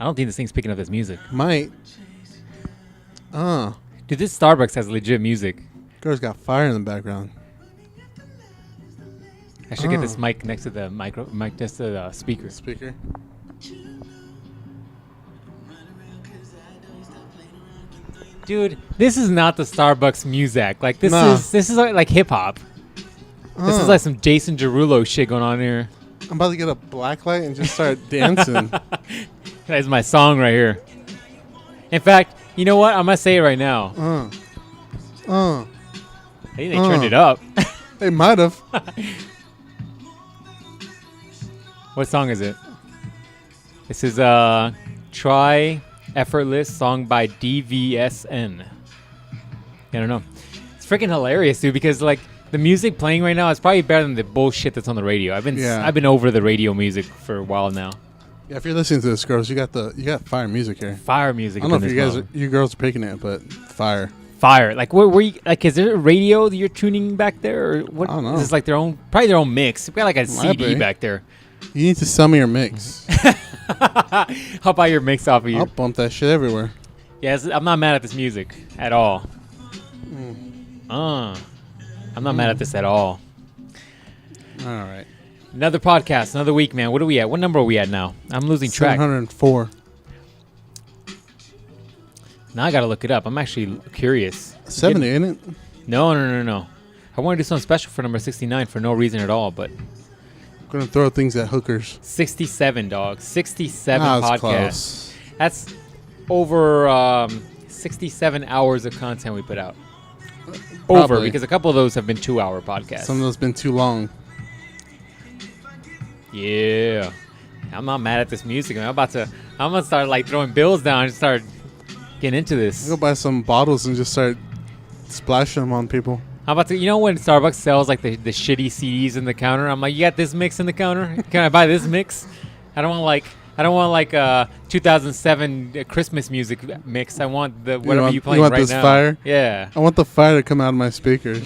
don't think this thing's picking up this music. Might. Dude, this Starbucks has legit music. Girl's got fire in the background. I should get this mic next to the mic next to the speaker. Dude, this is not the Starbucks music. Like this is like hip hop. This is like some Jason Derulo shit going on here. I'm about to get a black light and just start dancing. That's my song right here. In fact, you know what? I'm gonna say it right now. I think they turned it up. They might have. What song is it? This is Try Effortless, song by DVSN. I don't know. It's freaking hilarious, dude, because like the music playing right now is probably better than the bullshit that's on the radio. I've been over the radio music for a while now. Yeah, if you're listening to this, girls, you got fire music here. Fire music. I don't know if you girls are picking it, but fire. Fire. Like, where you, like, is there a radio that you're tuning back there, or what? I don't know. Is this like their own MC? We got like a CD back there. You need to sell me your mix. I'll buy your mix off of you. I'll bump that shit everywhere. Yeah, I'm not mad at this music at all. I'm not mad at this at all. All right. Another podcast, another week, man. What are we at? What number are we at now? I'm losing track. 704. Now I got to look it up. I'm actually curious. 70, ain't it? No. I want to do something special for number 69 for no reason at all, but... I'm going to throw things at hookers. 67, dog. 67 podcasts. Close. That's over 67 hours of content we put out. Probably. Over, because a couple of those have been 2-hour podcasts. Some of those been too long. Yeah. I'm not mad at this music. I'm gonna start like throwing bills down and start getting into this. Go buy some bottles and just start splashing them on people. I'm about to, you know when Starbucks sells like the shitty CDs in the counter? I'm like, you got this mix in the counter? Can I buy this mix? I don't want like 2007 Christmas music mix. I want the whatever you playing right now. You want this fire? Yeah. I want the fire to come out of my speakers.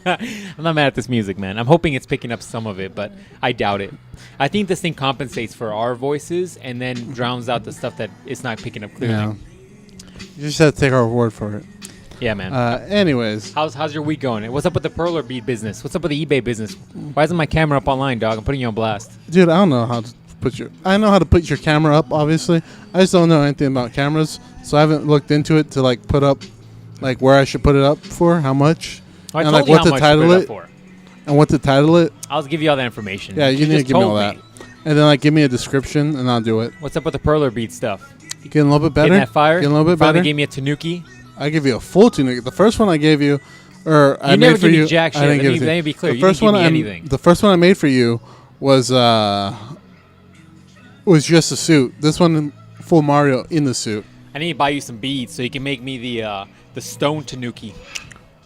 I'm not mad at this music, man. I'm hoping it's picking up some of it, but I doubt it. I think this thing compensates for our voices and then drowns out the stuff that it's not picking up clearly. Yeah. You just have to take our word for it. Yeah, man. Anyways. How's your week going? What's up with the Perler bead business? What's up with the eBay business? Why isn't my camera up online, dog? I'm putting you on blast. Dude, I don't know how to I know how to put your camera up, obviously. I just don't know anything about cameras, so I haven't looked into it to like put up like where I should put it up for, how much. I and told like you what how to much title to put it it up for. And what to title it. I'll give you all that information. Yeah, you need to give me all that. And then like give me a description and I'll do it. What's up with the Perler bead stuff? Getting a little bit better. Getting that fire. Getting a little bit Finally better. gave me a Tanuki. I give you a full Tanuki. The first one I gave you, or I you made never for give you. me jack shit. Let me be clear. You didn't give me anything. The first one I made for you was just a suit. This one, full Mario in the suit. I need to buy you some beads so you can make me the stone Tanuki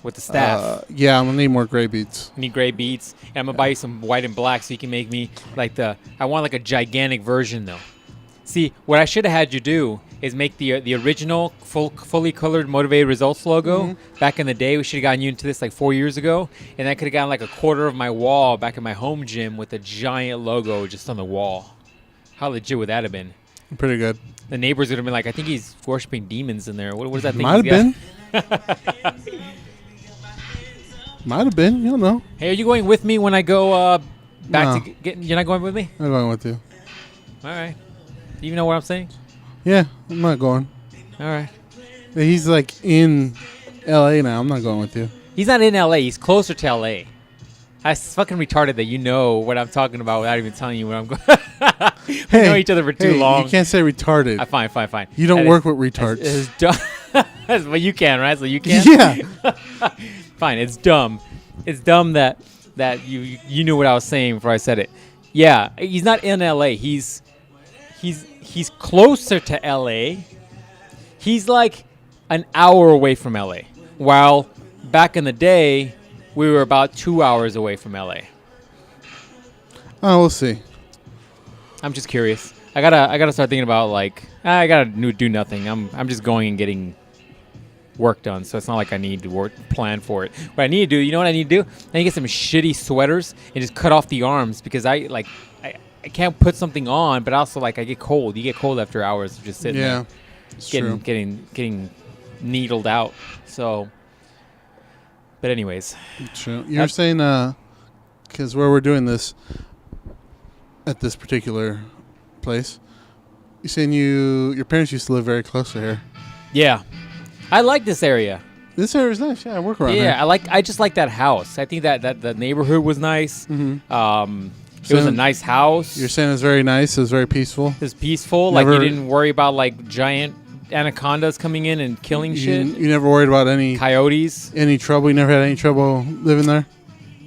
with the staff. Yeah, I'm gonna need more gray beads. I need gray beads, and I'm gonna buy you some white and black so you can make me like I want like a gigantic version though. See, what I should have had you do is make the original fully colored Motivated Results logo. Back in the day, we should have gotten you into this like 4 years ago, and I could have gotten like a quarter of my wall back in my home gym with a giant logo just on the wall. How legit would that have been? Pretty good. The neighbors would have been like, I think he's worshiping demons in there. What does that thing? Might have been. Might have been. You don't know. Hey, are you going with me when I go back No. to get? You're not going with me? I'm going with you. All right. Do you know what I'm saying? Yeah, I'm not going. All right. He's like in L.A. now. I'm not going with you. He's not in L.A. He's closer to L.A. It's fucking retarded that you know what I'm talking about without even telling you where I'm going. We know each other for too long. You can't say retarded. Fine. You don't work with retards. It's dumb. But you can, right? So you can? Yeah. Fine. It's dumb. It's dumb that you knew what I was saying before I said it. Yeah. He's not in L.A. He's closer to L.A. He's like an hour away from L.A. While back in the day, we were about 2 hours away from L.A. Oh, we'll see. I'm just curious. I gotta start thinking about like I gotta do nothing. I'm just going and getting work done. So it's not like I need to plan for it. What I need to do, you know what I need to do? I need to get some shitty sweaters and just cut off the arms because I I can't put something on, but also like I get cold. You get cold after hours of just sitting there. It's true. Getting needled out. So, but anyways, True. You're saying because where we're doing this at this particular place, you're saying your parents used to live very close to here. yeah, I like this area. This area is nice. Yeah, I work around here. Yeah, I just like that house. I think that the neighborhood was nice. Mm-hmm. It was a nice house. You're saying it's very nice. It's very peaceful. It was peaceful. Never, like you didn't worry about like giant anacondas coming in and killing shit. You never worried about any coyotes. Any trouble? You never had any trouble living there?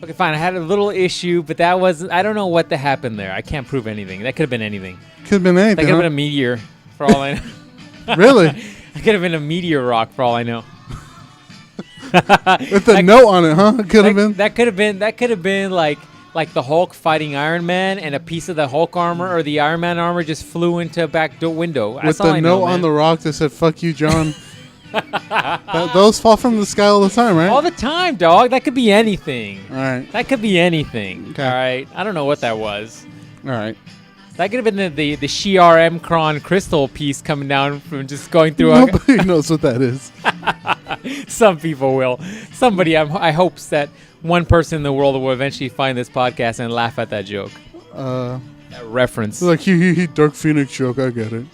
Okay, fine. I had a little issue, but that wasn't. I don't know what happened there. I can't prove anything. That could have been anything. Could have been anything. That could have been a meteor, for all I know. Really? It could have been a meteor rock, for all I know. With a note on it, huh? It could have been. That could have been like the Hulk fighting Iron Man, and a piece of the Hulk armor or the Iron Man armor just flew into a back window. With the note on the rock that said "Fuck you, John." Those fall from the sky all the time, right? All the time, dog. That could be anything. All right. That could be anything. Okay. All right. I don't know what that was. All right. That could have been the Shi'ar Emkron crystal piece coming down from just going through. Nobody knows what that is. Some people will. Somebody, I hope that one person in the world will eventually find this podcast and laugh at that joke. That reference. Like, he Dark Phoenix joke. I get it.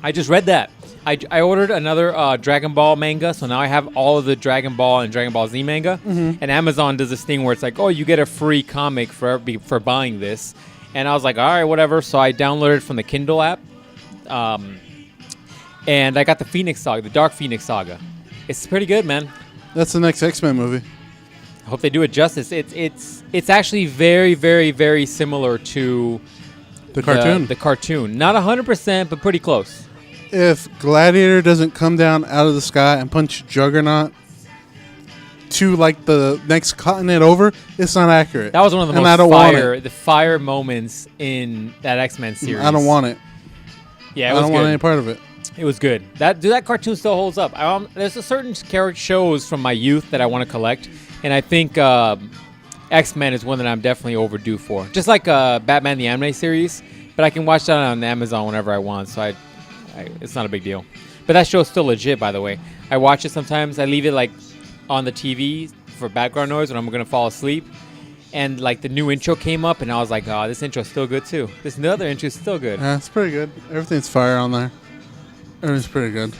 I just read that. I ordered another Dragon Ball manga, so now I have all of the Dragon Ball and Dragon Ball Z manga. Mm-hmm. And Amazon does this thing where it's like, oh, you get a free comic for buying this. And I was like, all right, whatever. So I downloaded it from the Kindle app. And I got the Phoenix Saga, the Dark Phoenix Saga. It's pretty good, man. That's the next X-Men movie. I hope they do it justice. It's actually very, very, very similar to the cartoon. The cartoon. Not 100%, but pretty close. If Gladiator doesn't come down out of the sky and punch Juggernaut to like the next continent over, it's not accurate. That was one of the most fire moments in that X-Men series. I don't want it. Yeah, I don't want any part of it. It was good. That cartoon still holds up. There's a certain character shows from my youth that I want to collect, and I think X-Men is one that I'm definitely overdue for. Just like Batman the Anime series, but I can watch that on Amazon whenever I want, so it's not a big deal. But that show's still legit, by the way. I watch it sometimes. I leave it like on the TV for background noise when I'm going to fall asleep. And like the new intro came up, and I was like, oh, this intro's still good too. This other intro's still good. Yeah, it's pretty good. Everything's fire on there. Everything's pretty good.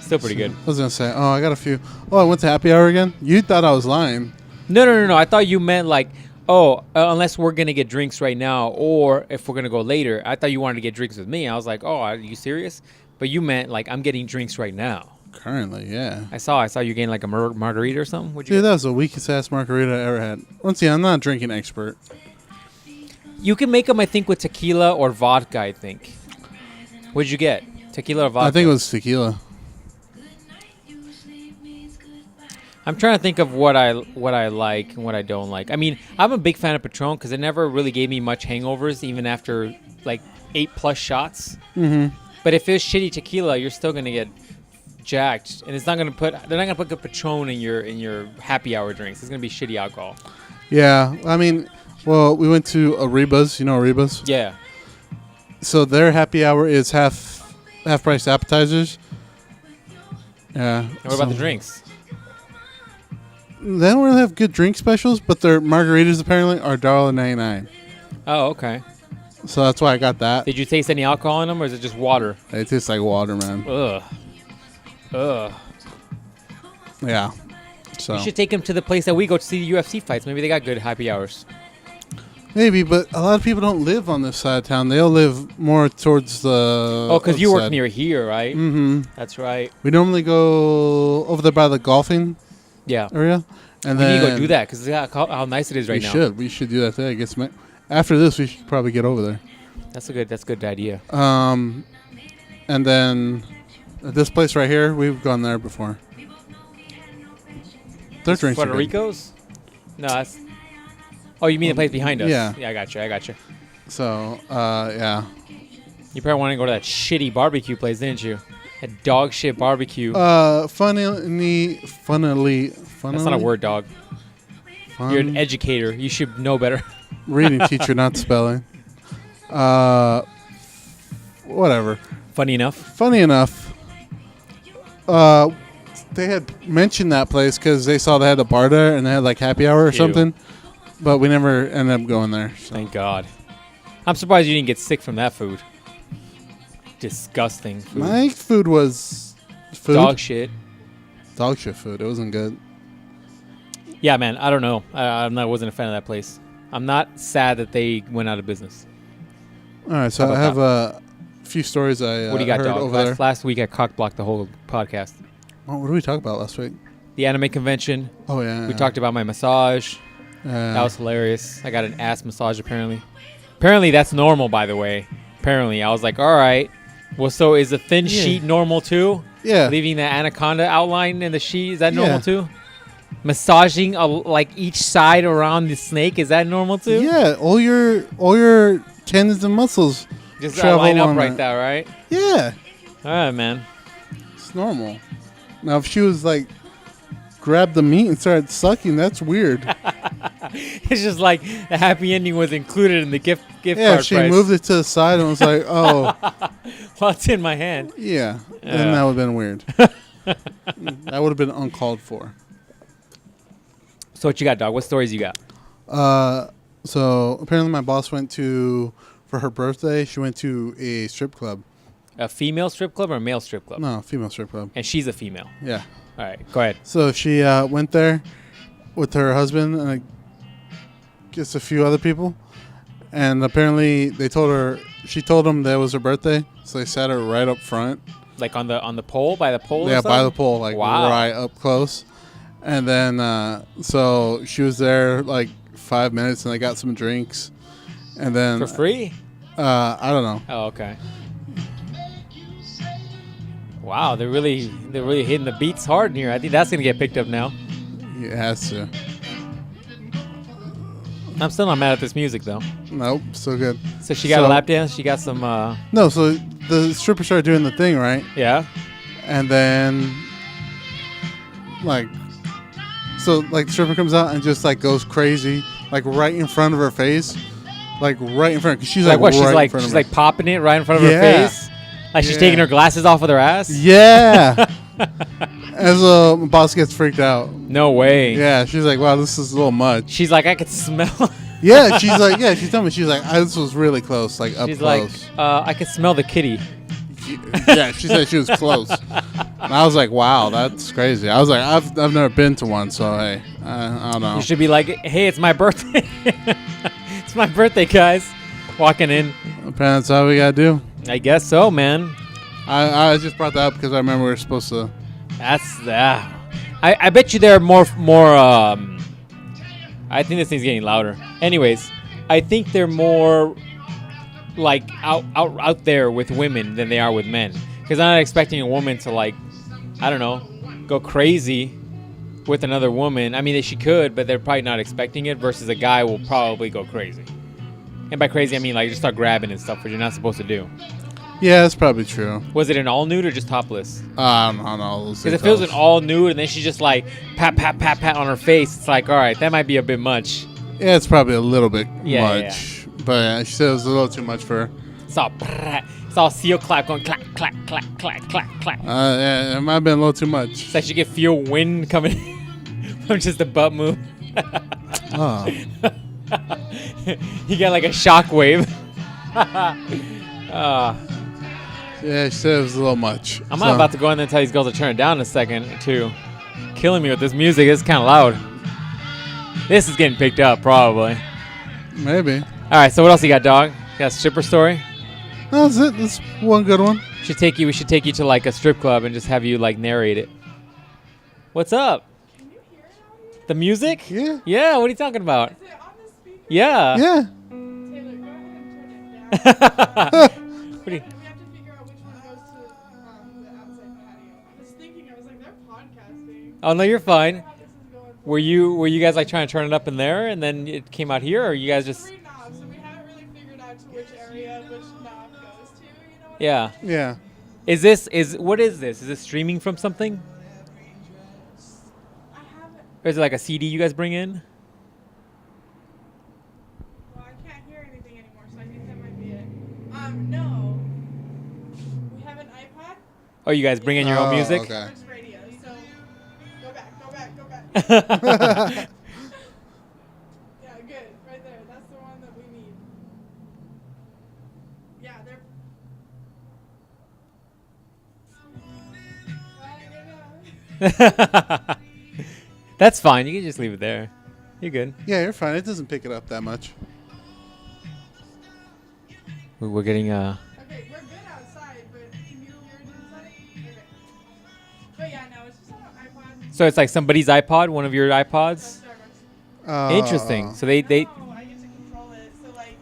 Still pretty good. I was going to say, I got a few. Oh, I went to happy hour again? You thought I was lying. No. I thought you meant like, unless we're going to get drinks right now, or if we're going to go later. I thought you wanted to get drinks with me. I was like, oh, are you serious? But you meant like, I'm getting drinks right now. Currently, yeah. I saw you getting like a margarita or something. What'd you Dude, get? that was the weakest ass margarita I ever had. Once again, I'm not a drinking expert. You can make them, I think, with tequila or vodka, I think. What'd you get? Tequila or vodka? I think it was tequila. I'm trying to think of what I like and what I don't like. I mean, I'm a big fan of Patron because it never really gave me much hangovers, even after like 8+ shots. Mm-hmm. But if it's shitty tequila, you're still gonna get jacked, and they're not gonna put a Patron in your happy hour drinks. It's gonna be shitty alcohol. Yeah, I mean, well, we went to Ariba's. You know Ariba's? Yeah. So their happy hour is half price appetizers. Yeah. And what about the drinks? They don't really have good drink specials, but their margaritas apparently are $1.99. Oh, okay. So that's why I got that. Did you taste any alcohol in them, or is it just water? It tastes like water, man. Ugh. Yeah. So You should take them to the place that we go to see the UFC fights. Maybe they got good happy hours. maybe, but a lot of people don't live on this side of town. They'll live more towards the. Oh, because you work near here, right? Mm-hmm. That's right. We normally go over there by the golfing area, and We then need to go do that because how nice it is right now. We should do that today. I guess after this, we should probably get over there. That's a good idea. And then this place right here, we've gone there before. Their drinks are Puerto good. Rico's? No, that's. Oh, you mean the place behind us? Yeah. Yeah, I got you. So, yeah. You probably want to go to that shitty barbecue place, didn't you? That dog shit barbecue. Funnily. That's not a word, dog. You're an educator. You should know better. Reading teacher, not spelling. Whatever. Funny enough. Funny enough, they had mentioned that place because they saw they had a bar there and they had like happy hour or Ew. something. But we never ended up going there. So. Thank God. I'm surprised you didn't get sick from that food. Disgusting food. My food was food. Dog shit. Dog shit food. It wasn't good. Yeah, man. I don't know. I wasn't a fan of that place. I'm not sad that they went out of business. All right, so How I about have a few stories I What do you got, heard dog? over there. Last week I cockblocked the whole podcast. Oh, what did we talk about last week? The anime convention. Oh, yeah. We talked about my massage. That was hilarious. I got an ass massage apparently. Apparently that's normal, by the way. Apparently. I was like, all right. Well, so is the thin sheet normal too? Yeah. Leaving the anaconda outline in the sheet, is that normal Yeah. too? Massaging like each side around the snake, is that normal too? Yeah, all your tendons and muscles Just travel line up on right that. there, right? Yeah, All right, man. it's normal. Now, if she was like, grabbed the meat and started sucking, that's weird. It's just like the happy ending was included in the gift Yeah, card if she price. moved it to the side and was like, oh, Well, it's in my hand. yeah, Yeah. then that would have been weird. That would have been uncalled for. So what you got, dog? What stories you got? So apparently my boss went for her birthday, she went to a strip club. A female strip club or a male strip club? No, female strip club. And she's a female. Yeah. All right, go ahead. So she went there with her husband and I guess a few other people. And apparently she told them that it was her birthday. So they sat her right up front. Like on the pole, by the pole? or Yeah, by the something? pole, like Wow. right up close. And then, so she was there like 5 minutes and they got some drinks. And then. For free? I don't know. Oh, okay. Wow, they're really hitting the beats hard in here. I think that's gonna get picked up now. It has to. I'm still not mad at this music though. Nope, still good. So she got a lap dance. She got some. No, so the stripper started doing the thing, right? Yeah. And then, like, the stripper comes out and just, like, goes crazy, like, right in front of her face. Like, right in front. Cause she's, Like what? right in She's front of like popping it right in front of her Yeah. face. Like she's Yeah. taking her glasses off with her ass. Yeah. As my boss gets freaked out. No way. Yeah, she's like, wow, this is a little much. She's like, I could smell. Yeah, she's telling me, she's like, this was really close, like, up She's like, close. I could smell the kitty. Yeah, she said she was close. And I was like, wow, that's crazy. I was like, I've never been to one, so hey, I don't know. You should be like, hey, it's my birthday. It's my birthday, guys. Walking in. Apparently that's all we gotta do. I guess so, man. I just brought that up because I remember we were supposed to. That's I bet you there are more. I think this thing's getting louder. Anyways, I think they're more like out there with women than they are with men. Because I'm not expecting a woman to like, I don't know, go crazy with another woman. I mean, she could, but they're probably not expecting it. Versus a guy will probably go crazy. And by crazy, I mean like just start grabbing and stuff, which you're not supposed to do. Yeah, that's probably true. Was it an all nude or just topless? I don't know. Because if it was an all nude and then she just like pat on her face, it's like, all right, that might be a bit much. Yeah, it's probably a little bit Yeah, much. But she said it was a little too much for her. It's all seal clap going clack, clack, clack, clack, clack, clack. Yeah, it might have been a little too much. It's like you can feel wind coming from just a butt move. Oh. You got like a shock wave. Yeah, she said it was a little much. I'm not about to go in there and tell these girls to turn it down in a second or two. Killing me with this music. It's kind of loud. This is getting picked up, probably. Maybe. All right, so what else you got, dog? Got a stripper story? No, that's it. That's one good one. We should take you to like a strip club and just have you like narrate it. What's up? Can you hear it? The music? Yeah. Yeah, what are you talking about? Is it on the speaker? Yeah. Yeah. Taylor, go ahead and turn it down. What do you- And we have to figure out which one goes to the outside patio. I was thinking, I was like, they're podcasting. Oh no, you're fine. How this is going Were you guys like trying to turn it up in there and then it came out here, or you guys just? three knobs, so we haven't really figured out to which area which knob goes to. You know what Yeah. Yeah. What is this? Is this streaming from something? I haven't. Or is it like a CD you guys bring in? Well, I can't hear anything anymore, so I think that might be it. Oh, you guys bring in your own music? Okay. It's radio. So go back. Yeah, good. Right there. That's the one that we need. Yeah, they're. That's fine. You can just leave it there. You're good. Yeah, you're fine. It doesn't pick it up that much. We're getting Okay, we're good outside, but can you hear it inside? Okay. But yeah, no, it's just on an iPod. So it's like somebody's iPod, one of your iPods. Starbucks. Interesting. So they I get to control it. So like,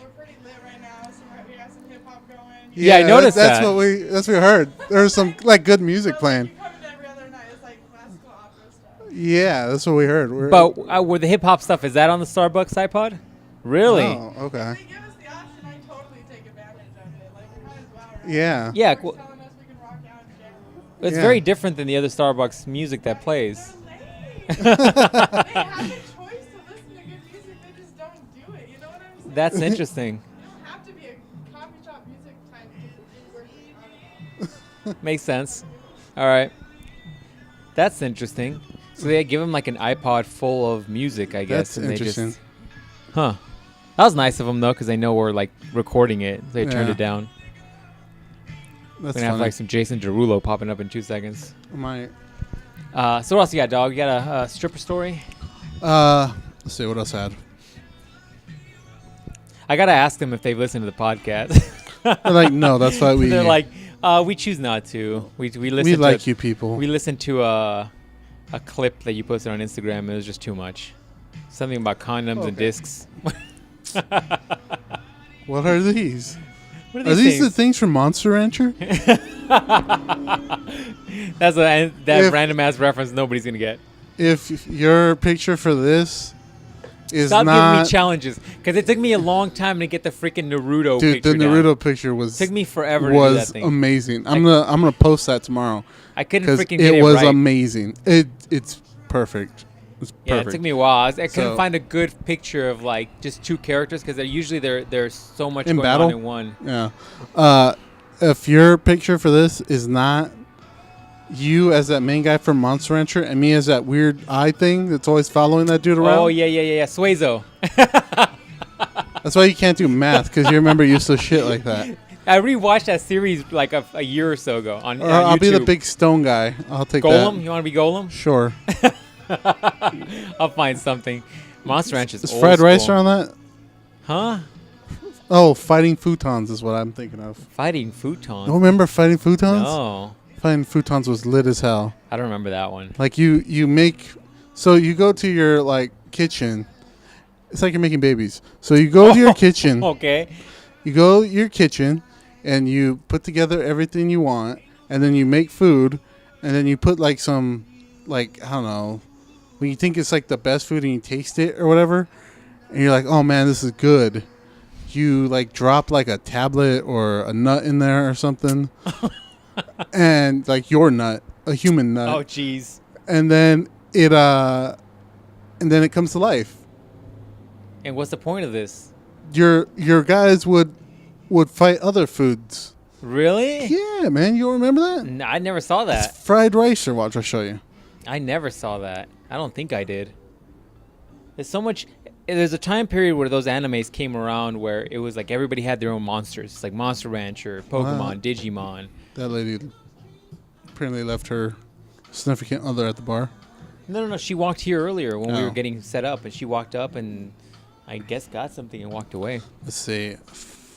we're pretty lit right now. So we got some hip hop going. Yeah, I noticed that's that. That's what we heard. There was some like good music So, playing. Like, you come in every other night. It's like classical opera stuff. Yeah, that's what we heard. But with the hip hop stuff, is that on the Starbucks iPod? Really? Oh, okay. If they give us the option, I totally take advantage of it. Like, we might as well, right? Yeah. Yeah. They're telling us we can rock out and jam. It's Yeah. very different than the other Starbucks music that plays. They're lame. They have a choice to listen to good music. They just don't do it. You know what I'm saying? That's interesting. You don't have to be a coffee shop music type to work. Makes sense. All right. That's interesting. So they give him like an iPod full of music, I guess. That's and interesting. They just, huh. That was nice of them, though, because they know we're like recording it. They turned Yeah. it down. That's We're gonna have funny. like some Jason Derulo popping up in 2 seconds. My, So what else you got, dog? You got a stripper story? let's see what else I had. I gotta ask them if they've listened to the podcast. They're like, no, that's why we. They're like, we choose not to. We listen. we to, like you people. We listened to a clip that you posted on Instagram. It was just too much. Something about condoms and Okay. discs. What are these? What Are these the things? things from Monster Rancher? That's that If- random ass reference nobody's gonna get. If your picture for this is Stop giving not, me challenges, because it took me a long time to get the freaking Naruto dude, picture the down. Naruto picture was Took me forever to do that was thing. amazing. I'm gonna post that tomorrow I couldn't because freaking get it it was right. amazing. It's perfect. It's Yeah, perfect. it took me a while. I couldn't So- find a good picture of like just two characters because there's so much In going battle? on in one. Yeah. If your picture for this is not you as that main guy from Monster Rancher and me as that weird eye thing that's always following that dude around. Oh yeah, Suezo. That's why you can't do math because you remember useless shit like that. I rewatched that series like a year or so ago on, Or on I'll be the YouTube. big stone guy. I'll take Golem. that. You want to be Golem? Sure. I'll find something. Monster Ranch is Is old fried rice school. on that? Huh? Oh, Fighting Futons is what I'm thinking of. Fighting futons. You remember Fighting Futons? No, Fighting Futons was lit as hell. I don't remember that one. Like you make, so you go to your like kitchen. It's like you're making babies. So you go to your kitchen. Okay. You go to your kitchen, and you put together everything you want, and then you make food, and then you put like some, like I don't know, when you think it's like the best food and you taste it or whatever, and you're like, oh man, this is good. You like drop like a tablet or a nut in there or something, and like your nut, a human nut, Oh, jeez. and then it comes to life. And what's the point of this? Your guys would fight other foods. Really? Yeah, man, you don't remember that? No, I never saw that. It's fried rice. Or watch, I'll show you. I never saw that. I don't think I did. There's so much. There's a time period where those animes came around where it was like everybody had their own monsters. It's like Monster Rancher, Pokemon, Wow. Digimon. That lady apparently left her significant other at the bar. No. She walked here earlier when we Oh. were getting set up, and she walked up and I guess got something and walked away. Let's see.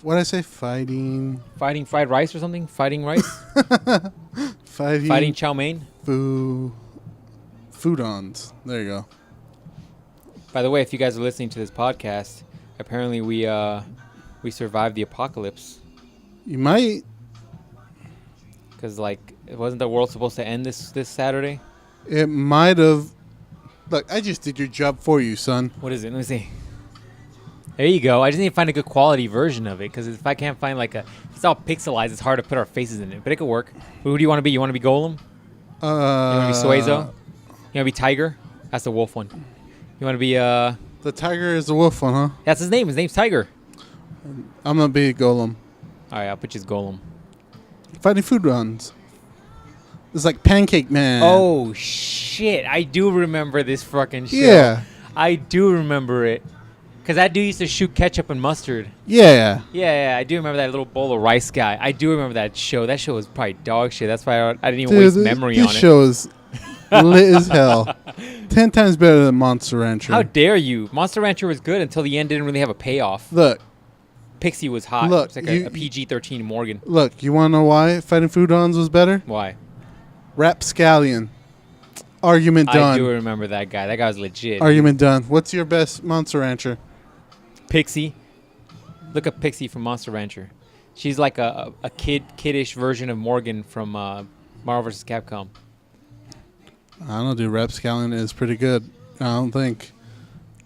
What did I say? Fighting Fried rice or something? Fighting rice? Fighting chow mein? Foodons. There you go. By the way, if you guys are listening to this podcast, apparently we survived the apocalypse. You might. Because, like, wasn't the world supposed to end this Saturday? It might have. Look, I just did your job for you, son. What is it? Let me see. There you go. I just need to find a good quality version of it. Because if I can't find, like, if it's all pixelized, it's hard to put our faces in it. But it could work. Who do you want to be? You want to be Golem? You want to be Suezo? You want to be Tiger? That's the wolf one. You want to be, The tiger is the wolf one, huh? that's his name. His name's Tiger. I'm gonna be Golem. All right, I'll put you as Golem. Fighting Foodons. It's like Pancake Man. Oh shit! I do remember this fucking show. Yeah. I do remember it. Cause that dude used to shoot ketchup and mustard. Yeah. Yeah, I do remember that little bowl of rice guy. I do remember that show. That show was probably dog shit. That's why I didn't even waste memory on This it. show is lit as hell. 10 times better than Monster Rancher. How dare you? Monster Rancher was good until the end didn't really have a payoff. Look, Pixie was hot. Look, It's like you- a PG-13 Morgan. look. You want to know why Fighting Foodons was better? Why? Rapscallion. Argument done. I do remember that guy. That guy was legit. Argument done. What's your best Monster Rancher? Pixie. Look up Pixie from Monster Rancher. She's like a kiddish version of Morgan from Marvel vs. Capcom. I don't know, dude. Rapscallion is pretty good. I don't think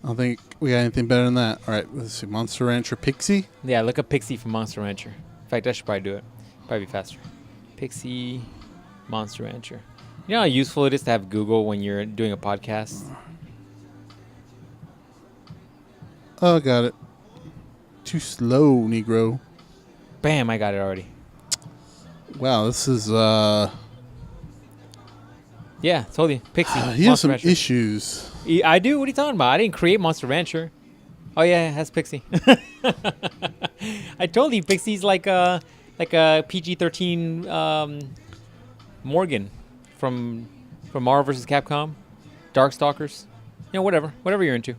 we got anything better than that. All right, let's see. Monster Rancher Pixie. Yeah, look up Pixie from Monster Rancher. In fact, I should probably do it. Probably be faster. Pixie, Monster Rancher. You know how useful it is to have Google when you're doing a podcast? Oh, got it. Too slow, Negro. Bam, I got it already. Wow, this is Yeah, told you. Pixie, he has Monster some Rancher. issues. I do? What are you talking about? I didn't create Monster Rancher. Oh, yeah, it has Pixie. I told you, Pixie's like a PG-13 Morgan from Marvel vs. Capcom. Darkstalkers. You know, whatever you're into.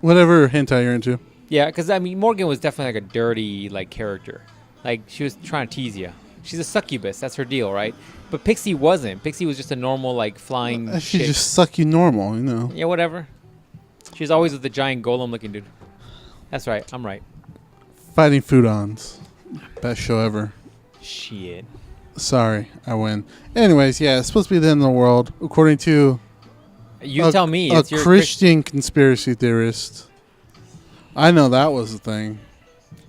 Whatever hentai you're into. Yeah, because, I mean, Morgan was definitely like a dirty, like, character. Like, she was trying to tease you. She's a succubus. That's her deal, right? But Pixie wasn't. Pixie was just a normal, like, flying She chick. just suck you normal, you know. Yeah, whatever. She's always with the giant golem-looking dude. That's right. I'm right. Fighting Foodons. Best show ever. Shit. Sorry, I win. Anyways, yeah, it's supposed to be the end of the world, according to You tell me. a It's your Christian conspiracy theorist. I know that was the thing.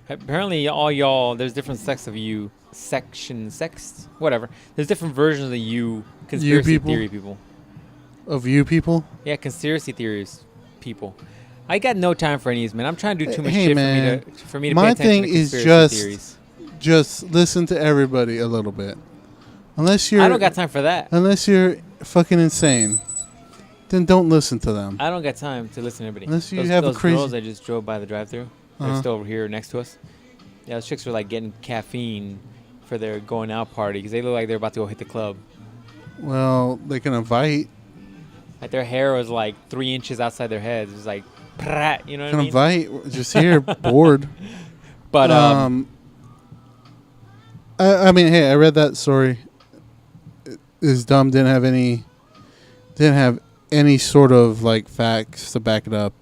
Apparently, all y'all, there's different sects of you. Sects? Whatever. There's different versions of you. Conspiracy people? theory people. Of you people? Yeah, conspiracy theories people. I got no time for any of these, man. I'm trying to do too much Hey, shit man. for me to My pay attention thing to is conspiracy theories. just listen to everybody a little bit. Unless you're I don't got time for that. unless you're fucking insane, then don't listen to them. I don't got time to listen to everybody. Unless you those, have a those crazy- girls that just drove by the drive-thru, they're Uh-huh. still over here next to us. Yeah, those chicks were like getting caffeine for their going out party because they look like they're about to go hit the club. Well, they can invite. Like their hair was like 3 inches outside their heads. It was like, prat, you know what Can I mean? invite. We're just here, bored. But I mean, hey, I read that story. Is dumb. Didn't have any sort of like facts to back it up.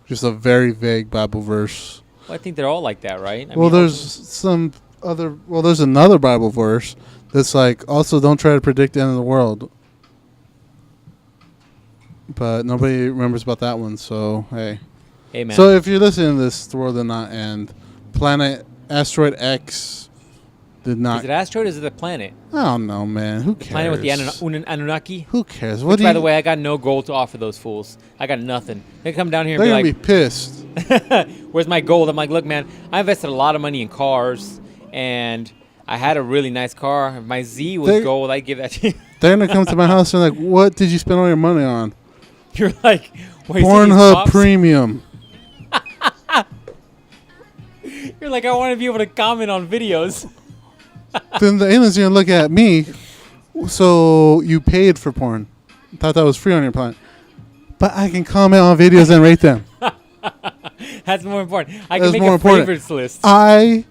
Just a very vague Bible verse. I think they're all like that, right? I Well, mean, there's some other. Well, there's another Bible verse that's like also don't try to predict the end of the world. But nobody remembers about that one. So hey. hey man. So if you're listening to this, the world did not end. Planet Asteroid X did not. is it asteroid or is it a planet? I don't know, man. Who cares? Planet with the Anunnaki? Who cares? Which, by the way, I got no gold to offer those fools. I got nothing. They come down here and They're be gonna like, be pissed. where's my gold? I'm like, look, man, I invested a lot of money in cars, and I had a really nice car. If my Z was They're- gold, I'd give that to you. They're gonna come to my house and like, what did you spend all your money on? You're like, what, you see these Pornhub pops? Premium. You're like, I want to be able to comment on videos. Then the aliens are gonna look at me. So you paid for porn? Thought that was free on your plan. But I can comment on videos and rate them. That's more important. I That's can make more a important. favorites list. I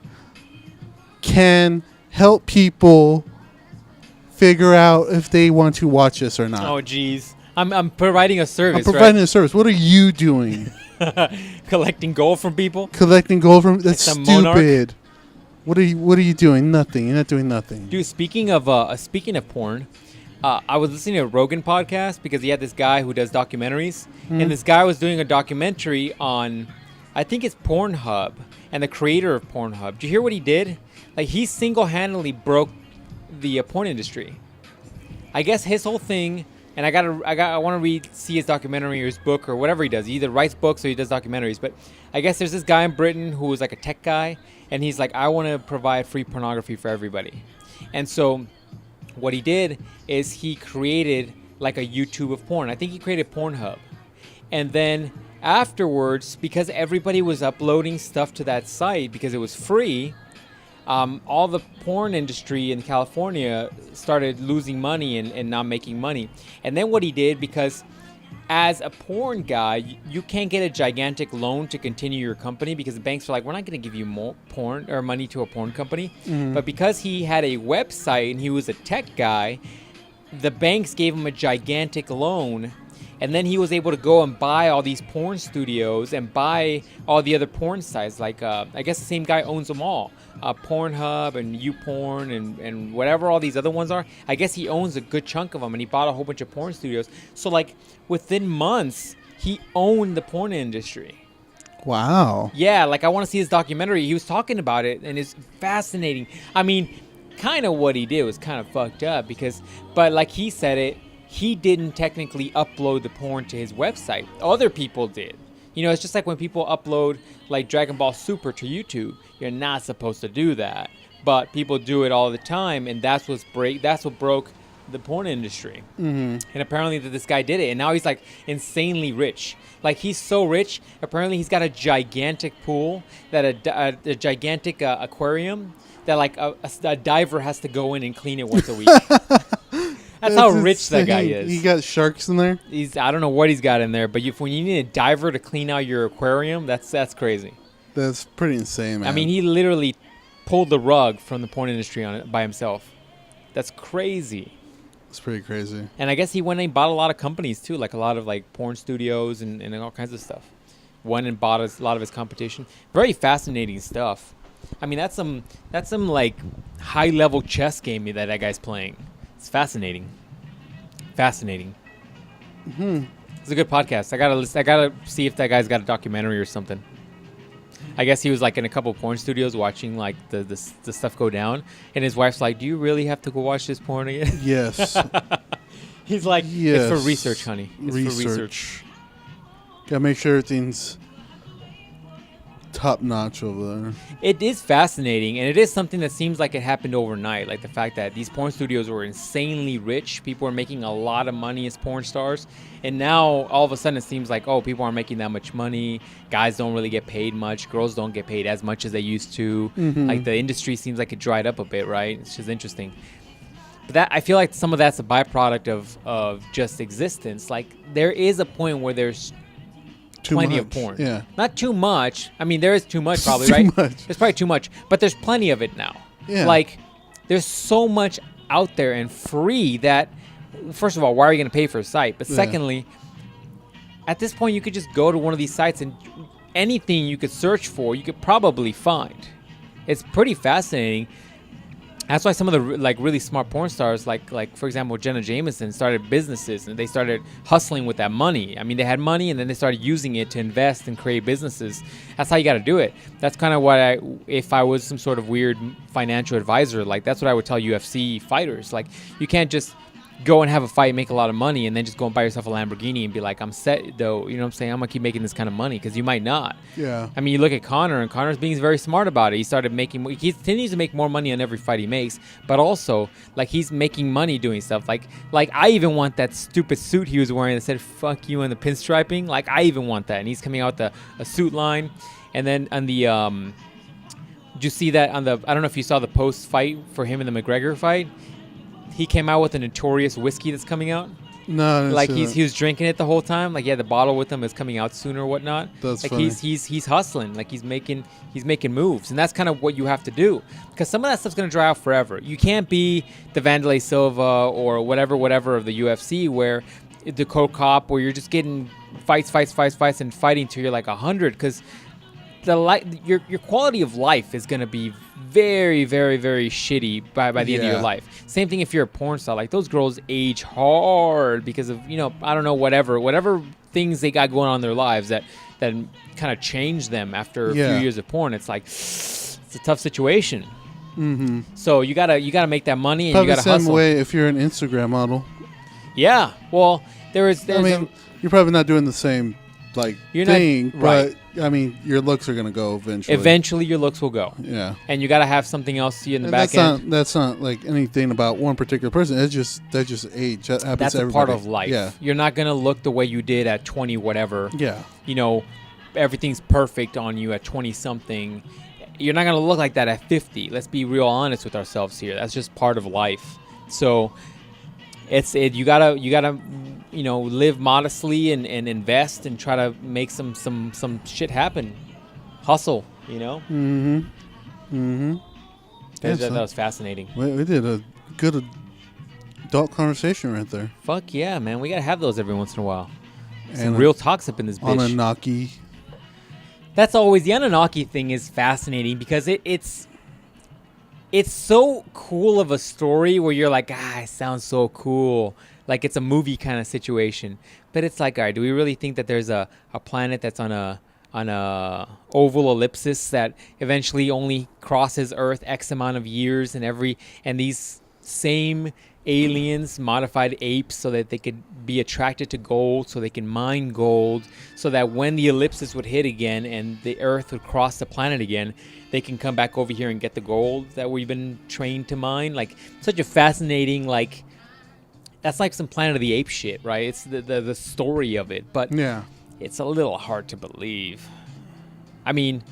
can help people figure out if they want to watch this or not. Oh, jeez. I'm providing a service, I'm providing a service. What are you doing? right? Collecting gold from people. Collecting gold from that's Like the monarch? stupid. What are you doing? Nothing. You're not doing nothing. Dude, speaking of porn, I was listening to a Rogan podcast because he had this guy who does documentaries, and this guy was doing a documentary on, I think it's Pornhub, and the creator of Pornhub. Did you hear what he did? Like, he single-handedly broke the porn industry. I guess his whole thing, and I want to see his documentary or his book or whatever he does. He either writes books or he does documentaries. But I guess there's this guy in Britain who was like a tech guy, and he's like, I want to provide free pornography for everybody. And so what he did is he created like a YouTube of porn. I think he created Pornhub. And then afterwards, because everybody was uploading stuff to that site because it was free, all the porn industry in California started losing money and not making money. And then what he did, because as a porn guy, you can't get a gigantic loan to continue your company because the banks are like, we're not going to give you more porn or money to a porn company. But because he had a website and he was a tech guy, the banks gave him a gigantic loan. And then he was able to go and buy all these porn studios and buy all the other porn sites. Like, I guess the same guy owns them all. Pornhub and YouPorn and whatever all these other ones are. I guess he owns a good chunk of them, and he bought a whole bunch of porn studios. So, like, within months, he owned the porn industry. Wow. Yeah, like, I want to see his documentary. He was talking about it, and it's fascinating. I mean, kind of what he did was kind of fucked up but like he said it, he didn't technically upload the porn to his website. Other people did. You know, it's just like when people upload like Dragon Ball Super to YouTube. You're not supposed to do that, but people do it all the time, and that's what broke the porn industry. And apparently this guy did it, and now he's like insanely rich. Like, he's so rich. Apparently he's got a gigantic pool, that a gigantic aquarium that like a diver has to go in and clean it once a week. That's how rich that guy is. He got sharks in there? I don't know what he's got in there, but when you need a diver to clean out your aquarium, that's crazy. That's pretty insane, man. I mean, he literally pulled the rug from the porn industry on it by himself. That's crazy. It's pretty crazy. And I guess he went and bought a lot of companies too, like a lot of like porn studios and all kinds of stuff. Went and bought a lot of his competition. Very fascinating stuff. I mean, that's some like high level chess game that guy's playing. It's fascinating. Fascinating. It's a good podcast. I gotta see if that guy's got a documentary or something. I guess he was like in a couple of porn studios watching like the stuff go down, and his wife's like, "Do you really have to go watch this porn again?" Yes. He's like, yes. "It's for research, honey. It's for research." Gotta make sure everything's top notch over there. It is fascinating, and it is something that seems like it happened overnight. Like the fact that these porn studios were insanely rich. People were making a lot of money as porn stars. And now, all of a sudden, it seems like, oh, people aren't making that much money. Guys don't really get paid much. Girls don't get paid as much as they used to. Like, the industry seems like it dried up a bit, right? It's just interesting. But I feel like some of that's a byproduct of just existence. Like, there is a point where there's plenty of porn. Yeah. Not too much. I mean, there is too much probably, Too right? much. There's probably too much. But there's plenty of it now. Yeah. Like, there's so much out there and free that, first of all, why are you going to pay for a site? But secondly, at this point, you could just go to one of these sites and anything you could search for, you could probably find. It's pretty fascinating. That's why some of the like really smart porn stars, like for example, Jenna Jameson, started businesses and they started hustling with that money. I mean, they had money and then they started using it to invest and create businesses. That's how you got to do it. That's kind of what if I was some sort of weird financial advisor, like that's what I would tell UFC fighters. Like, you can't just go and have a fight, make a lot of money, and then just go and buy yourself a Lamborghini and be like, I'm set though. You know what I'm saying? I'm gonna keep making this kind of money, because you might not. Yeah. I mean, you look at Conor, and Conor's being very smart about it. He continues to make more money on every fight he makes, but also like he's making money doing stuff. Like I even want that stupid suit he was wearing that said "fuck you" and the pinstriping. Like, I even want that, and he's coming out with a suit line. And then on the did you see that on the? I don't know if you saw the post fight for him in the McGregor fight. He came out with a Notorious whiskey that's coming out. No, like he was drinking it the whole time. Like, he had the bottle with him. It's coming out soon or whatnot. That's like funny. He's hustling. Like, he's making moves, and that's kind of what you have to do, because some of that stuff's gonna dry out forever. You can't be the Vanderlei Silva or whatever of the UFC, where the co-cop, where you're just getting fights and fighting till you're like 100, because your quality of life is gonna be very, very, very shitty by the end of your life. Same thing if you're a porn star. Like, those girls age hard because of, I don't know, whatever things they got going on in their lives that kind of change them after a few years of porn. It's like, it's a tough situation. Mm-hmm. So you gotta make that money, and probably you gotta the same hustle. way if you're an Instagram model. Yeah. Well, there's I mean, you're probably not doing the same thing, right. but I mean, your looks are gonna go eventually. Eventually, your looks will go, Yeah. and you got to have something else to you in the And back end. that's not like anything about one particular person. That's just age. That happens That's to a part everybody. of life. Yeah. You're not gonna look the way you did at 20, whatever. Yeah. You know, everything's perfect on you at 20 something. You're not gonna look like that at 50. Let's be real honest with ourselves here. That's just part of life. So you gotta live modestly and invest and try to make some shit happen. Hustle, Mm-hmm. Mm-hmm. That was fascinating. We did a good adult conversation right there. Fuck yeah, man. We gotta have those every once in a while. Some And real talks up in this bitch. Anunake. That's always the Anunake thing is fascinating because it's so cool of a story where you're like, it sounds so cool. Like it's a movie kind of situation. But it's like, all right, do we really think that there's a planet that's on a oval ellipsis that eventually only crosses Earth X amount of years and these same aliens modified apes so that they could be attracted to gold, so they can mine gold, so that when the ellipsis would hit again and the Earth would cross the planet again, they can come back over here and get the gold that we've been trained to mine. Like such a fascinating, like that's like some Planet of the Apes shit, right? It's the story of it, but Yeah. it's a little hard to believe. I mean,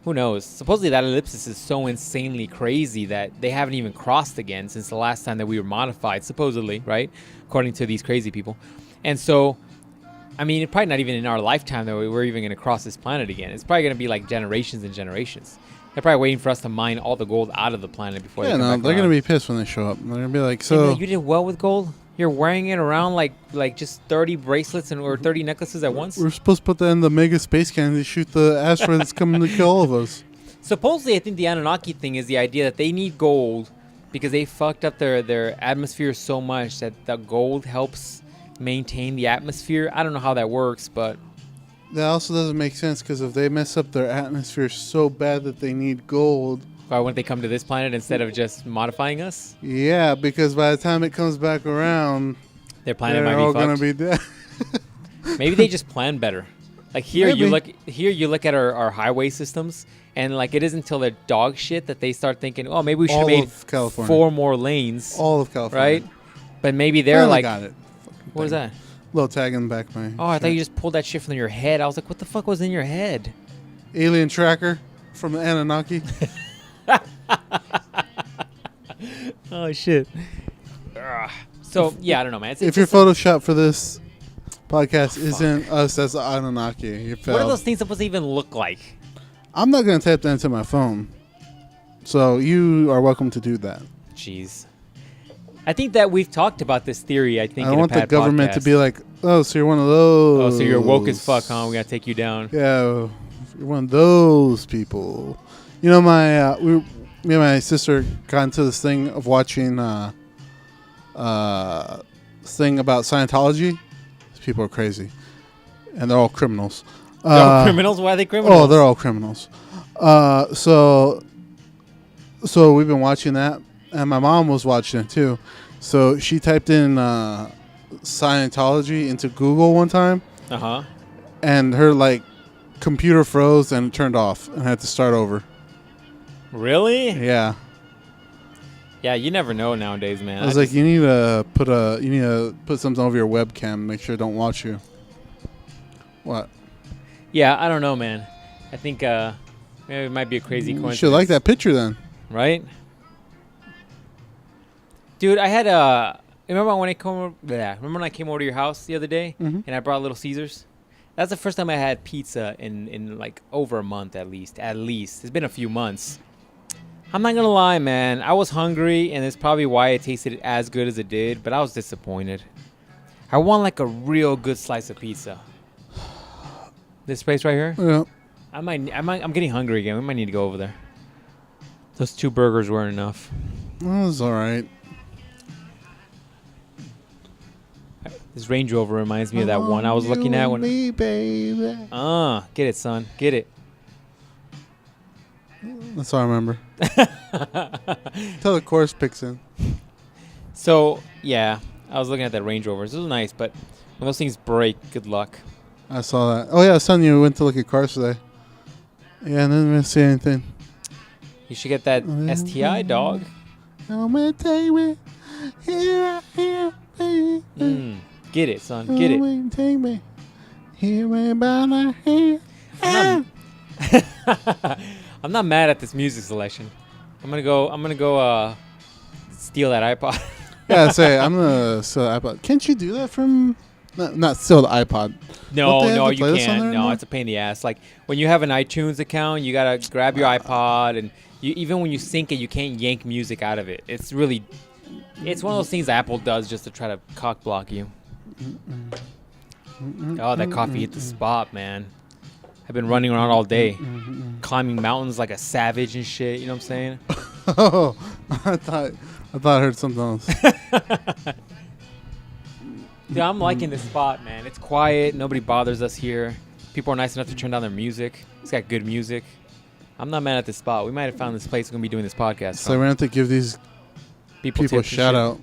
who knows? Supposedly that ellipsis is so insanely crazy that they haven't even crossed again since the last time that we were modified, supposedly, right? According to these crazy people. And so, I mean, it's probably not even in our lifetime that we're even going to cross this planet again. It's probably going to be like generations and generations. They're probably waiting for us to mine all the gold out of the planet before they come back they're around. gonna be pissed when they show up. They're gonna be like, Hey, so man, you did well with gold? You're wearing it around like just 30 bracelets or 30 necklaces at once? we're supposed to put that in the mega space cannon to shoot the asteroid that's coming to kill all of us. Supposedly, I think the Anunnaki thing is the idea that they need gold because they fucked up their atmosphere so much that the gold helps maintain the atmosphere. I don't know how that works, but That also doesn't make sense because if they mess up their atmosphere so bad that they need gold, why wouldn't they come to this planet instead of just modifying us? yeah, because by the time it comes back around, Their planet they're might all be gonna fucked. be dead. Maybe they just plan better. Like here, you Maybe. look at our highway systems, and like it isn't until they're dog shit that they start thinking, oh, maybe we should have All made of California. 4 more lanes, All of California. right? But maybe they're Finally like, got it. what was that? Little tag in the back of my Oh, I thought shirt. you just pulled that shit from your head. I was like, what the fuck was in your head? Alien tracker from the Anunnaki. Oh shit. So yeah, I don't know, man. It's If your just- Photoshop for this podcast isn't us as the Anunnaki, you what are failed. those things supposed to even look like? I'm not gonna type that into my phone, so you are welcome to do that. Jeez. I think that we've talked about this theory. I think I in want a the past government to podcast. be like, oh, so you're one of those. oh, so you're woke as fuck, huh? We gotta take you down. Yeah, you're one of those people. You know, me and my sister got into this thing of watching thing about Scientology. These people are crazy, and they're all criminals. They're all criminals? Why are they criminals? Oh, they're all criminals. So we've been watching that, and my mom was watching it too. So she typed in Scientology into Google one time, Uh-huh. and her like computer froze and it turned off, and had to start over. Really? Yeah, Yeah, you never know nowadays, man. I was like, you need to put something over your webcam, make sure it don't watch you. What? yeah, I don't know, man. I think maybe it might be a crazy You coincidence. should like that picture then. Right? Dude, I had remember when I came over to your house the other day Mhm. and I brought Little Caesars? That's the first time I had pizza in like over a month at least. At least. It's been a few months. I'm not gonna lie, man. I was hungry and it's probably why it tasted as good as it did, but I was disappointed. I want like a real good slice of pizza. This place right here? Yeah. I'm getting hungry again. We might need to go over there. Those 2 burgers weren't enough. Well, it's all right. This Range Rover reminds me of that one I was looking at when. Me, baby. Get it, son. Get it. That's all I remember. Till the chorus picks in. So yeah, I was looking at that Range Rover. This was nice, but when those things break, good luck. I saw that. Oh yeah, I was telling you we went to look at cars today. Yeah, and then we didn't see anything. You should get that STI, dog. Come and take me. Here I am, baby. Get it, son. Get it. Come and take me. Here I am by my hand. I'm not mad at this music selection. I'm gonna go steal that iPod. Yeah, say I'm gonna steal the iPod. Can't you do that from? Not steal the iPod. No, Don't they have no, the you playlist on can't. there No, anymore? it's a pain in the ass. Like when you have an iTunes account, you gotta grab your iPod, and even when you sync it, you can't yank music out of it. It's one of those things Apple does just to try to cock block you. Oh, that coffee hit the spot, man. I've been running around all day, climbing mountains like a savage and shit. You know what I'm saying? Oh, I thought I heard something else. Dude, I'm liking this spot, man. It's quiet. Nobody bothers us here. People are nice enough to turn down their music. It's got good music. I'm not mad at this spot. We might have found this place we're going to be doing this podcast So from. we're gonna have to give these people a tips and shout shit. out.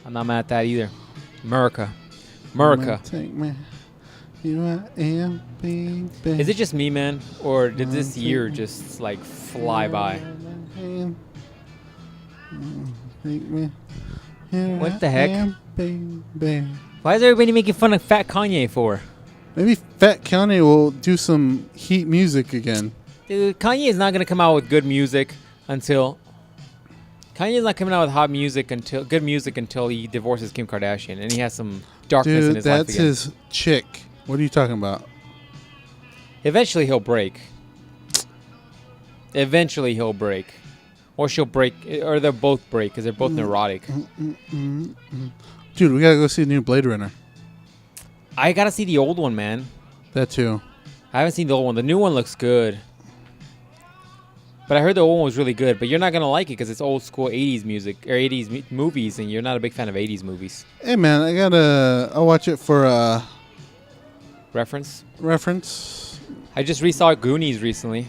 I'm not mad at that either. America. America. Take me. Here I am, baby. Is it just me, man? Or did this year just, like, fly by? What the heck? Baby. Why is everybody making fun of Fat Kanye for? Maybe Fat Kanye will do some heat music again. Dude, Kanye is not going to come out with good music until... Kanye's not coming out with good music until he divorces Kim Kardashian. And he has some darkness in Dude, his life that's again. his chick. What are you talking about? Eventually he'll break. Eventually he'll break. Or she'll break. Or they'll both break because they're both neurotic. Dude, we gotta go see the new Blade Runner. I got to see the old one, man. That too. I haven't seen the old one. The new one looks good. But I heard the old one was really good. But you're not going to like it because it's old school 80s music. Or 80s movies. And you're not a big fan of 80s movies. Hey man, I'll watch it for Reference? reference. I just resaw Goonies recently.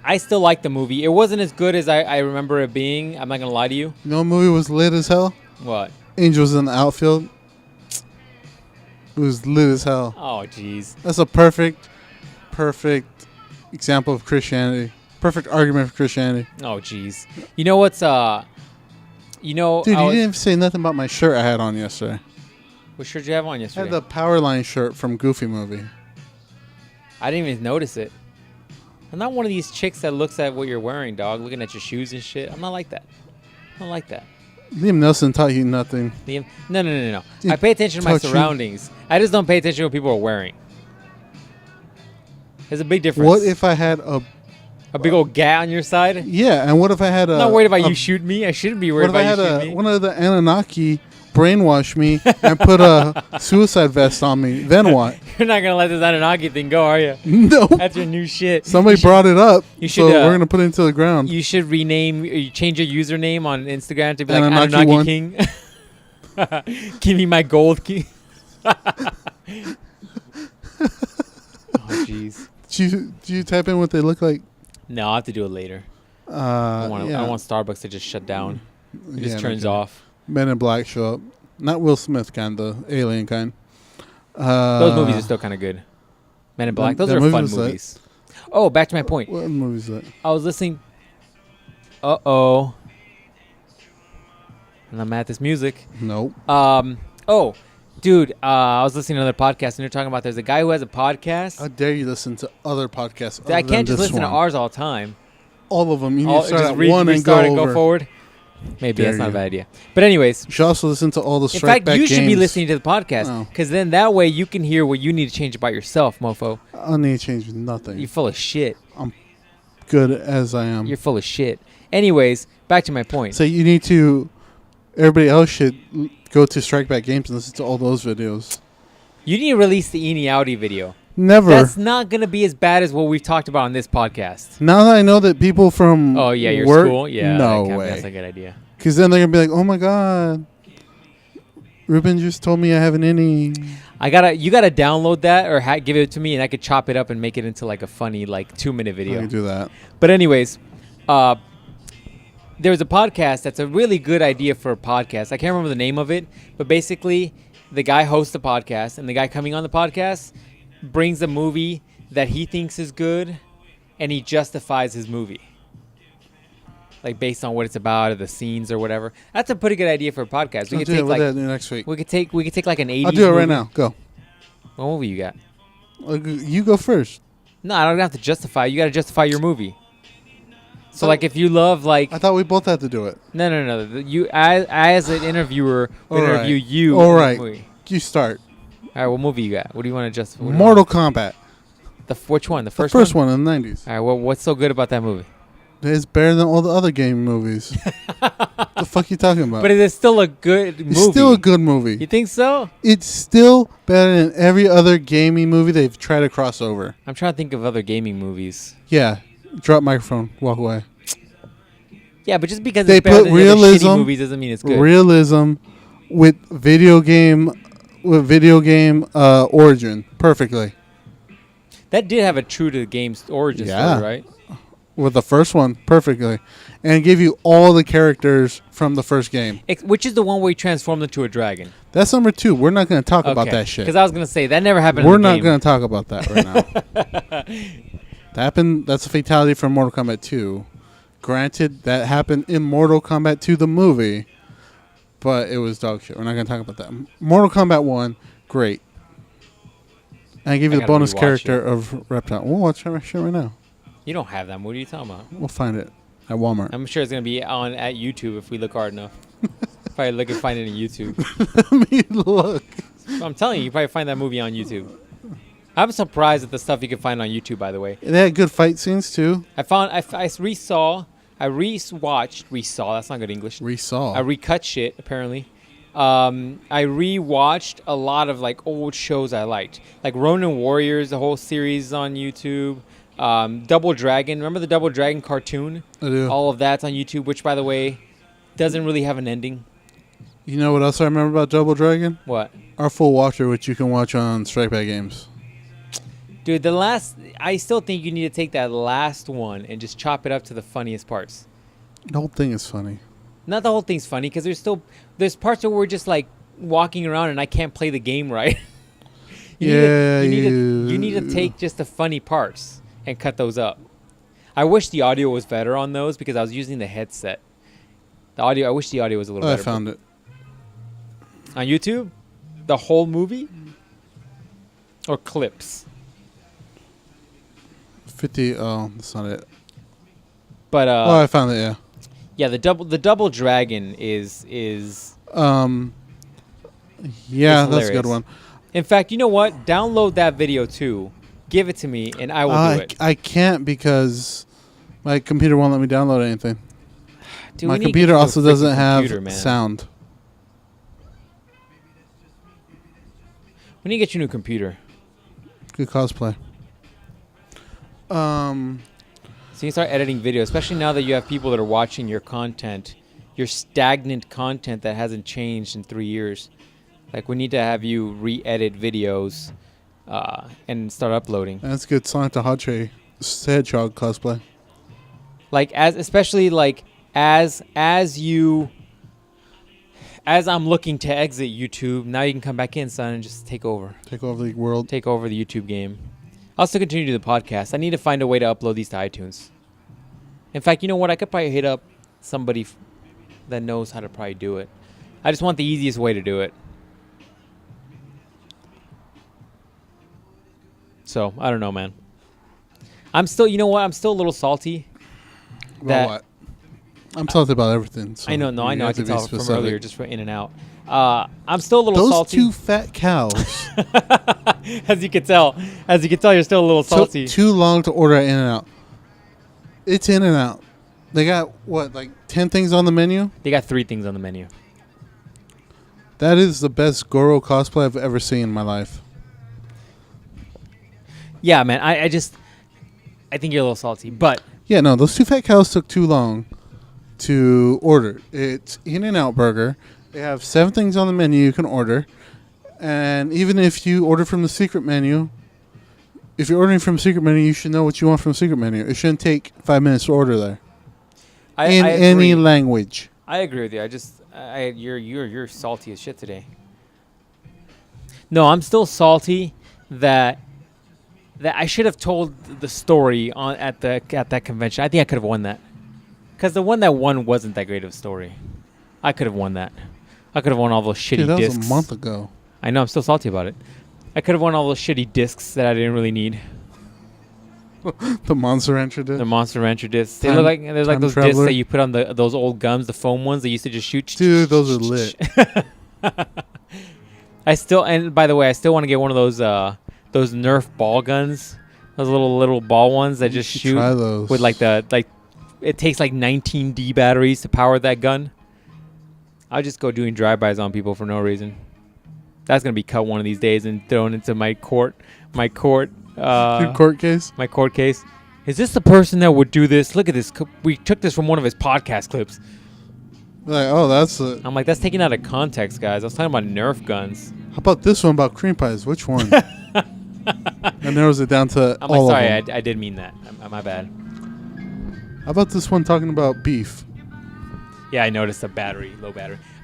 I still like the movie. It wasn't as good as I remember it being. I'm not going to lie to you. You know what movie was lit as hell? What? Angels in the Outfield. It was lit as hell. Oh, jeez. That's a perfect example of Christianity. Perfect argument for Christianity. Oh, jeez. You know what's, Dude, you didn't even say nothing about my shirt I had on yesterday. What shirt did you have on I yesterday? had the Powerline shirt from Goofy movie. I didn't even notice it. I'm not one of these chicks that looks at what you're wearing, dog, looking at your shoes and shit. I'm not like that. I don't like that. Liam Nelson taught you nothing. No. Dude, I pay attention to my taught you- surroundings. I just don't pay attention to what people are wearing. There's a big difference. What if I had a big old gat on your side? yeah? And what if I had a? I'm not worried about you shooting me. I shouldn't be worried What if I about you had shooting me. one of the Anunake brainwash me and put a suicide vest on me? Then what? You're not gonna let this Anunake thing go, are you? No. That's your new shit. Somebody brought it up. you so should, we're gonna put it into the ground. You should change your username on Instagram to be like Anunnaki Anunnaki one. King. Give me my gold key. Oh, jeez. Do you type in what they look like? No, I'll have to do it later. I don't Yeah. want Starbucks to just shut down. It just Yeah, turns okay. off. Men in Black show up. Not Will Smith kind, the alien kind. Those movies are still kind of good. Men in Black. Those that are movie fun was lit. movies. Oh, back to my point. What movie is that? I was listening. Uh-oh. And I'm at this music. Nope. Oh, dude, I was listening to another podcast, and they're talking about there's a guy who has a podcast. How dare you listen to other podcasts? I other can't than just this listen one? to ours all the time. All of them. You need to start Just at one and restart go over. forward. Maybe Dare that's not a you. bad idea. But anyways, You should also listen to all the in Strike fact, Back you should be games. listening to the podcast Oh. because then that way you can hear what you need to change about yourself, mofo. I need to change nothing. You're full of shit. Good as I am. You're full of shit. Anyways, back to my point. So you need to. Everybody else should go to Strike Back Games and listen to all those videos. You need to release the Eenie Audi video. Never. That's not going to be as bad as what we've talked about on this podcast. Now that I know that people from Oh, yeah, your work, school? Yeah. no That's a way. good idea. Because then they're gonna be like, "Oh my god, Ruben just told me I have an innie." You gotta download that or give it to me, and I could chop it up and make it into like a funny 2-minute I video. can do that. But anyways, there's a podcast that's a really good idea for a podcast. I can't remember the name of it, but basically, the guy hosts the podcast, and the guy coming on the podcast brings a movie that he thinks is good, and he justifies his movie, like based on what it's about or the scenes or whatever. That's a pretty good idea for a podcast. I'll do it. We'll do it next week. We could take like an 80s. I'll do it movie. right now. Go. What movie you got? You go first. No, I don't have to justify. You got to justify your movie. So, like, if you love, like... I thought we both had to do it. No. You, as an interviewer, would interview you. All right. You start. All right, what movie you got? What do you want to justify? Mortal Kombat. Which one? The first one in the 90s. All right, well, what's so good about that movie? It's better than all the other game movies. The fuck you talking about? But it is still a good movie. It's still a good movie. You think so? It's still better than every other gaming movie they've tried to cross over. I'm trying to think of other gaming movies. Yeah. Drop microphone. Walk away. Yeah, but just because they it's better put than realism, the other shitty movies doesn't mean it's good. Realism with video game origin perfectly. That did have a true to the game's origin story, right? With the first one, perfectly. And give you all the characters from the first game. Which is the one where he transformed into a dragon. That's number 2. We're not going to talk about that shit. Because I was going to say, that never happened We're in the game. not going to talk about that right now. That's a fatality from Mortal Kombat 2. Granted, that happened in Mortal Kombat 2, the movie. But it was dog shit. We're not going to talk about that. Mortal Kombat 1, great. And I give you the bonus character of Reptile. We'll watch that shit right now. You don't have that. What are you talking about? We'll find it at Walmart. I'm sure it's going to be on at YouTube if we look hard enough. Probably look and find it on YouTube. Let me look. I'm telling you, you probably find that movie on YouTube. I'm surprised at the stuff you can find on YouTube, by the way. They had good fight scenes, too. I re-saw, that's not good English. I recut shit, apparently. I re-watched a lot of, like, old shows I liked. Like Ronin Warriors, the whole series on YouTube. Double Dragon. Remember the Double Dragon cartoon? I do. All of that's on YouTube, which, by the way, doesn't really have an ending. You know what else I remember about Double Dragon? What? Our full watcher, which you can watch on Strike Back Games. Dude, I still think you need to take that last one and just chop it up to the funniest parts. The whole thing is funny. Not the whole thing's funny, because there's parts where we're just, like, walking around and I can't play the game right. You need to take just the funny parts and cut those up. I wish the audio was better on those because I was using the headset. I wish the audio was a little better. I found it. On YouTube? The whole movie? Or clips? 50. Oh, that's not it. But I found it. Yeah. Yeah, the double dragon is. Yeah, that's a good one. In fact, you know what? Download that video too. Give it to me, and I will do it. I can't because my computer won't let me download anything. Dude, my computer also doesn't have sound. We need to get you a new computer. Good cosplay. So you can start editing video, especially now that you have people that are watching your content, your stagnant content that hasn't changed in 3 years. Like, we need to have you re-edit videos and start uploading. That's good. Sonic the Hedgehog cosplay. Like, especially as I'm looking to exit YouTube, now you can come back in, son, and just take over. Take over the world. Take over the YouTube game. I'll still continue to do the podcast. I need to find a way to upload these to iTunes. In fact, you know what? I could probably hit up somebody that knows how to probably do it. I just want the easiest way to do it. So, I don't know, man. I'm still, you know what? I'm still a little salty. About what? I'm salty about everything. So I know. I can tell from earlier, just for in and out. I'm still a little salty. Those 2 fat cows. As you can tell, you're still a little salty. Took too long to order In-N-Out. It's In-N-Out. They got, 10 things on the menu? They got 3 things on the menu. That is the best Goro cosplay I've ever seen in my life. Yeah, man. I think you're a little salty, but yeah, no, those 2 fat cows took too long to order. It's In-N-Out burger. They have 7 things on the menu you can order. And even if you order from the secret menu, if you're ordering from the secret menu, you should know what you want from the secret menu. It shouldn't take 5 minutes to order there. In any language. I agree with you. You're salty as shit today. No, I'm still salty that I should have told the story at that convention. I think I could have won that. Because the one that won wasn't that great of a story. I could have won that. I could have won all those shitty Dude, that discs. was a month ago. I know, I'm still salty about it. I could have won all those shitty discs that I didn't really need. The Monster Rancher did. The Monster Rancher discs. They Time- look like there's like Time those Traveler. discs that you put on those old guns, the foam ones that used to just shoot. Dude, those are lit. And by the way, I still want to get one of those Nerf ball guns, those little ball ones that You just should shoot try those. with it takes like 19D batteries to power that gun. I'll just go doing drive-bys on people for no reason. That's gonna be cut one of these days and thrown into my court Your court case. my court case. Is this the person that would do this? Look at this. We took this from one of his podcast clips. Like, oh, that's a. I'm like, that's taken out of context, guys. I was talking about Nerf guns. How about this one about cream pies? Which one? And narrows it down to I'm all like, sorry, of them. I did mean that. My bad. How about this one talking about beef? Yeah, I noticed a low battery.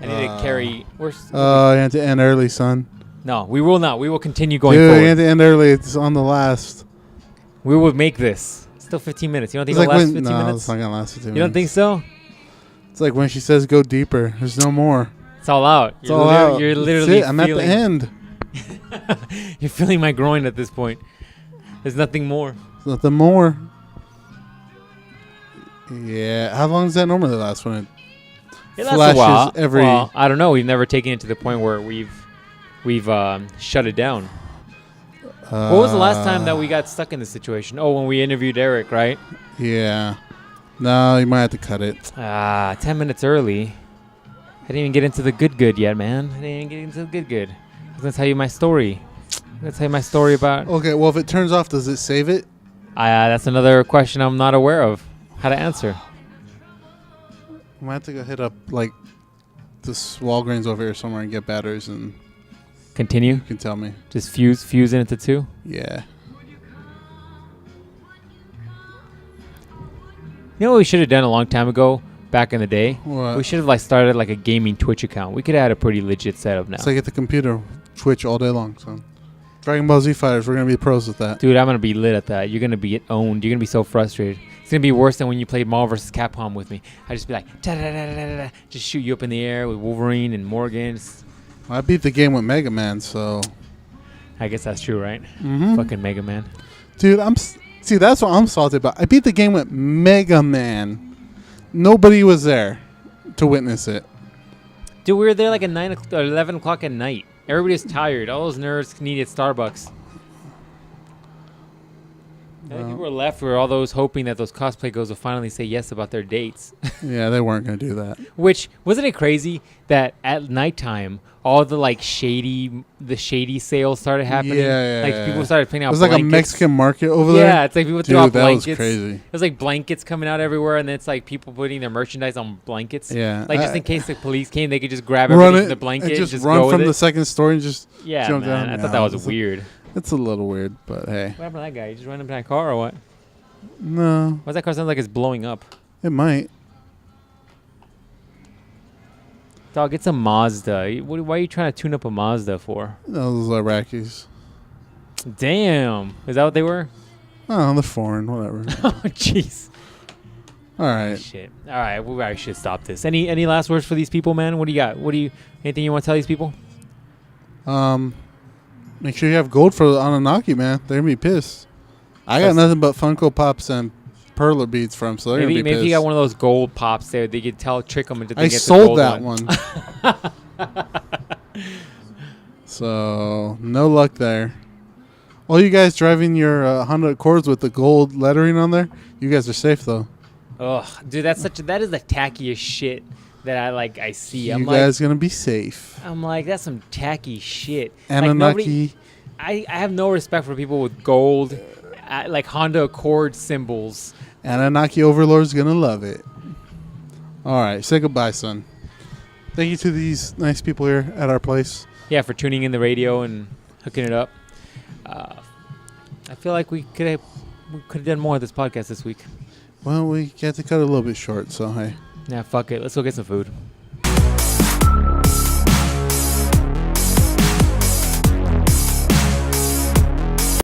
I need to carry. Where's? You have to end early, son. No, we will not. We will continue going Dude, you forward. have to end early. It's on the last. We will make this. Still 15 minutes. You don't think It's it'll like last when, 15 no, minutes? it's not gonna last 15 minutes. You don't think so? It's like when she says go deeper. There's no more. It's all out. It's all out. You're That's literally. it. I'm at the end. You're feeling my groin at this point. There's nothing more. There's nothing more. Yeah. How long does that normally last when It it lasts a flashes while. every? Well, I don't know. We've never taken it to the point where we've shut it down. What was the last time that we got stuck in this situation? Oh, when we interviewed Eric, right? Yeah. No, you might have to cut it. 10 minutes early. I didn't even get into the good yet, man. I didn't even get into the good. I was going to tell you my story. I'm going to tell you my story about... Okay, well, if it turns off, does it save it? That's another question I'm not aware of. How to answer. I might have to go hit up, like, this Walgreens over here somewhere and get batteries, and Continue. you can tell me. Just fuse it into two. Yeah. You know what we should have done a long time ago, back in the day? What? We should have started a gaming Twitch account. We could have had a pretty legit setup now. It's like at the computer, Twitch all day long, so. Dragon Ball Z Fighters, we're going to be pros with that. Dude, I'm going to be lit at that. You're going to be owned. You're going to be so frustrated. It's going to be worse than when you played Marvel vs. Capcom with me. I just be like, da-da-da-da-da-da, just shoot you up in the air with Wolverine and Morgan. I beat the game with Mega Man, so. I guess that's true, right? Mm-hmm. Fucking Mega Man. Dude, see, that's what I'm salty about. I beat the game with Mega Man. Nobody was there to witness it. Dude, we were there at 9 or 11 o'clock at night. Everybody was tired. All those nerds needed Starbucks. I think people were left were all those hoping that those cosplay girls will finally say yes about their dates. Yeah, they weren't going to do that. Which, wasn't it crazy that at nighttime, all the shady sales started happening? Yeah. People started putting It out was like a blankets. Mexican market over there. Yeah, it's like people threw Dude, out that was blankets. crazy. It was like blankets coming out everywhere, and then it's like people putting their merchandise on blankets. Yeah. Just in case the police came, they could just grab Run everything it from the blanket and and just go run with from it. the second story and just Yeah, jump man. down. I thought Yeah, that was it's weird. It's a little weird, but hey. What happened to that guy? You just ran into that car or what? No, Why's that car sound like it's blowing up? it might. Dog, it's a Mazda. Why are you trying to tune up a Mazda for? Those Iraqis. Damn. Is that what they were? Oh, they're foreign. Whatever. Oh, jeez. All right. Shit. All right, we probably should stop this. Any last words for these people, man? What do you got? Anything you want to tell these people? Make sure you have gold for the Anunake, man. They're gonna be pissed. I got nothing but Funko Pops and Perler beads from, so they're gonna be pissed. Maybe you got one of those gold pops there. They could trick them into thinking I it's sold a gold that one. So no luck there. All you guys driving your Honda Accords with the gold lettering on there, you guys are safe though. Ugh, dude, that is the tackiest shit that I see. You guys gonna be safe. I'm like, that's some tacky shit. Anunnaki. I have no respect for people with gold, Honda Accord symbols. Anunnaki Overlord's gonna love it. All right, say goodbye, son. Thank you to these nice people here at our place. Yeah, for tuning in the radio and hooking it up. I feel like we could have done more of this podcast this week. Well, we got to cut it a little bit short, so hey. Yeah, fuck it. Let's go get some food.